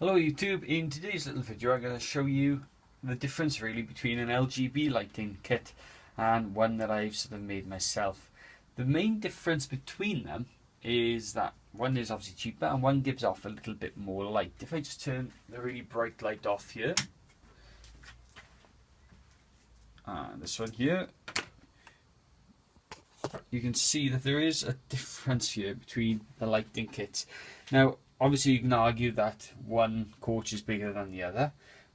Hello YouTube, in today's little video I'm going to show you the difference really between an LGB lighting kit and one that I've sort of made myself. The main difference between them is that one is obviously cheaper and one gives off a little bit more light. If I just turn the really bright light off here, and this one here, you can see that there is a difference here between the lighting kits. Now obviously you can argue that one coach is bigger than the other,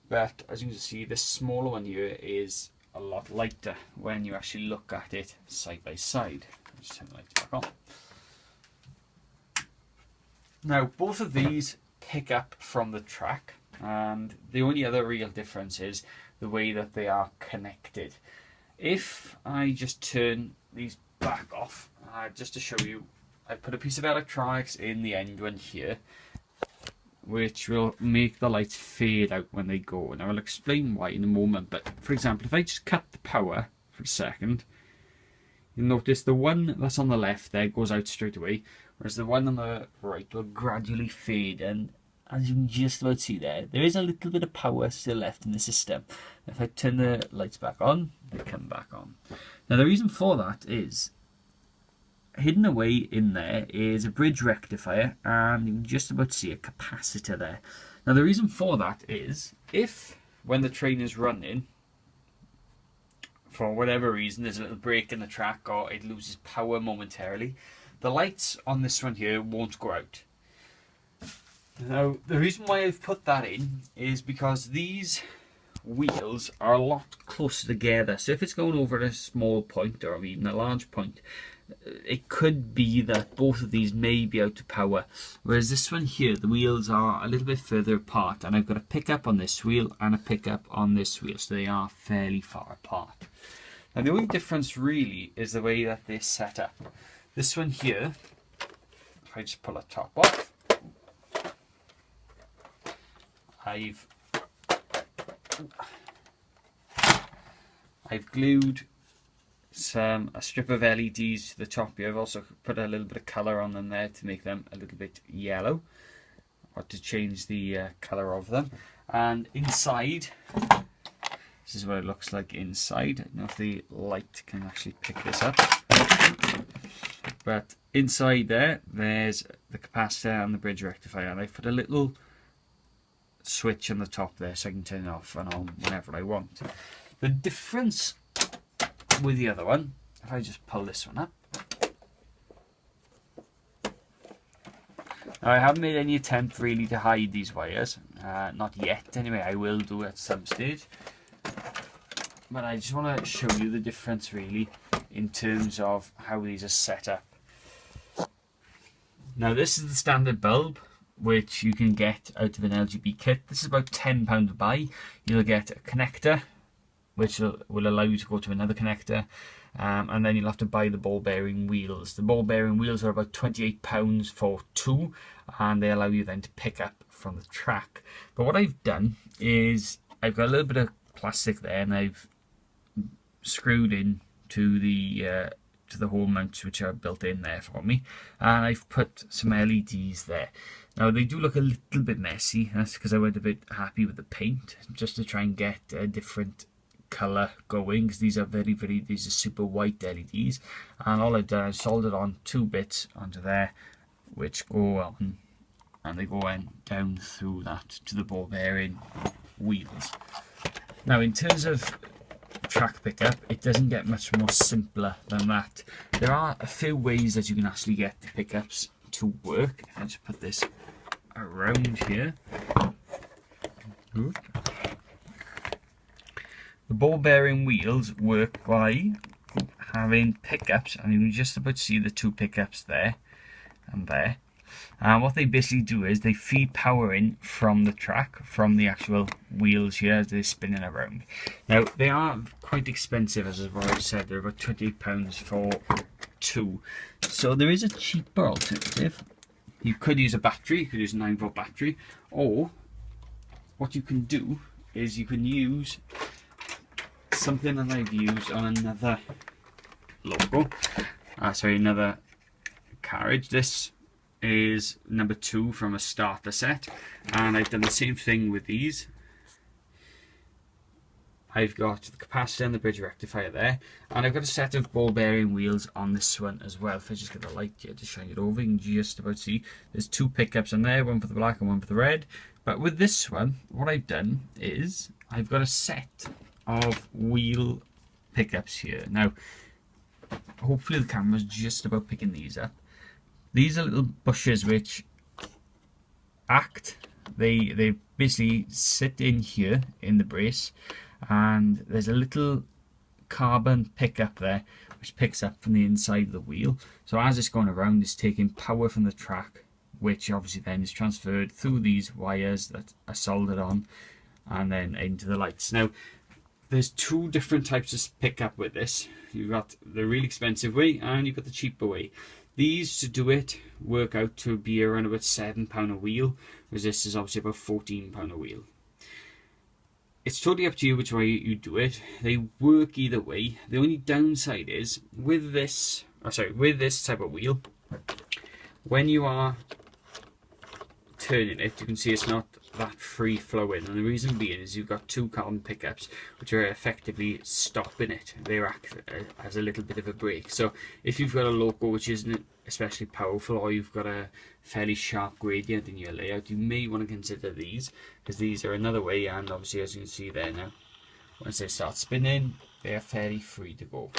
but as you can see this smaller one here is a lot lighter when you actually look at it side by side. Just turn the lights back on. Now both of these pick up from the track, and the only other real difference is the way that they are connected. If I just turn these back off, just to show you, I put a piece of electronics in the end one here, which will make the lights fade out when they go. And I will explain why in a moment. But for example, if I just cut the power for a second, you'll notice the one that's on the left there goes out straight away, whereas the one on the right will gradually fade. And as you can just about see there is a little bit of power still left in the system. If I turn the lights back on, they come back on. Now the reason for that is, hidden away in there is a bridge rectifier, and you can just about see a capacitor there. Now the reason for that is, if when the train is running, for whatever reason there's a little break in the track or it loses power momentarily, the lights on this one here won't go out. Now the reason why I've put that in is because these wheels are a lot closer together, so if it's going over a small point or even a large point, it could be that both of these may be out of power, whereas this one here, the wheels are a little bit further apart, and I've got a pickup on this wheel and a pickup on this wheel, so they are fairly far apart. Now the only difference really is the way that they're set up. This one here, if I just pull the top off, I've glued a strip of LEDs to the top here. I've also put a little bit of colour on them there to make them a little bit yellow, or to change the colour of them. And inside, this is what it looks like inside. I don't know if the light can actually pick this up, but inside there's the capacitor and the bridge rectifier, and I've put a little switch on the top there so I can turn it off and on whenever I want. The difference with the other one, if I just pull this one up, now I haven't made any attempt really to hide these wires, not yet anyway. I will do at some stage, but I just want to show you the difference really in terms of how these are set up. Now this is the standard bulb which you can get out of an LGB kit. This is about £10 to buy. You'll get a connector which will allow you to go to another connector, and then you'll have to buy the ball bearing wheels. The ball bearing wheels are about £28 for two, and they allow you then to pick up from the track. But what I've done is I've got a little bit of plastic there, and I've screwed in to the hole mounts which are built in there for me, and I've put some LEDs there. Now they do look a little bit messy. That's because I went a bit happy with the paint, just to try and get a different colour going, because these are super white LEDs, and all I've done is soldered on two bits onto there which go on, and they go down through that to the ball bearing wheels. Now in terms of track pickup, it doesn't get much more simpler than that. There are a few ways that you can actually get the pickups to work. If I just put this around here, the ball bearing wheels work by having pickups, and you can just about see the two pickups there and there. And what they basically do is they feed power in from the track, from the actual wheels here as they're spinning around. Now they are quite expensive, as I've already said. They're about £28 for two. So there is a cheaper alternative. You could use a battery, you could use a 9-volt battery, or what you can do is you can use something that I've used on another logo, another carriage. This is number 2 from a starter set, and I've done the same thing with these. I've got the capacitor and the bridge rectifier there, and I've got a set of ball bearing wheels on this one as well. If I just get the light here to shine it over, you can just about see there's 2 pickups on there, one for the black and one for the red. But with this one, what I've done is I've got a set of wheel pickups here. Now, hopefully the camera's just about picking these up. These are little bushes which act, they basically sit in here in the brace, and there's a little carbon pickup there which picks up from the inside of the wheel. So as it's going around, it's taking power from the track, which obviously then is transferred through these wires that are soldered on and then into the lights. Now, there's 2 different types of pickup with this. You've got the really expensive way and you've got the cheaper way. These, to do it, work out to be around about £7 a wheel, whereas this is obviously about £14 a wheel. It's totally up to you which way you do it. They work either way. The only downside is with this type of wheel, when you are turning it, you can see it's not that free flowing, and the reason being is you've got 2 carbon pickups which are effectively stopping it. They act as a little bit of a brake. So if you've got a loco which isn't especially powerful, or you've got a fairly sharp gradient in your layout, you may want to consider these, because these are another way, and obviously as you can see there now, once they start spinning, they are fairly free to go.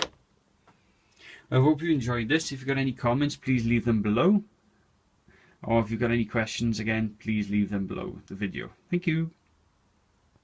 I hope you enjoyed this. If you've got any comments, please leave them below. Or if you've got any questions, again, please leave them below the video. Thank you.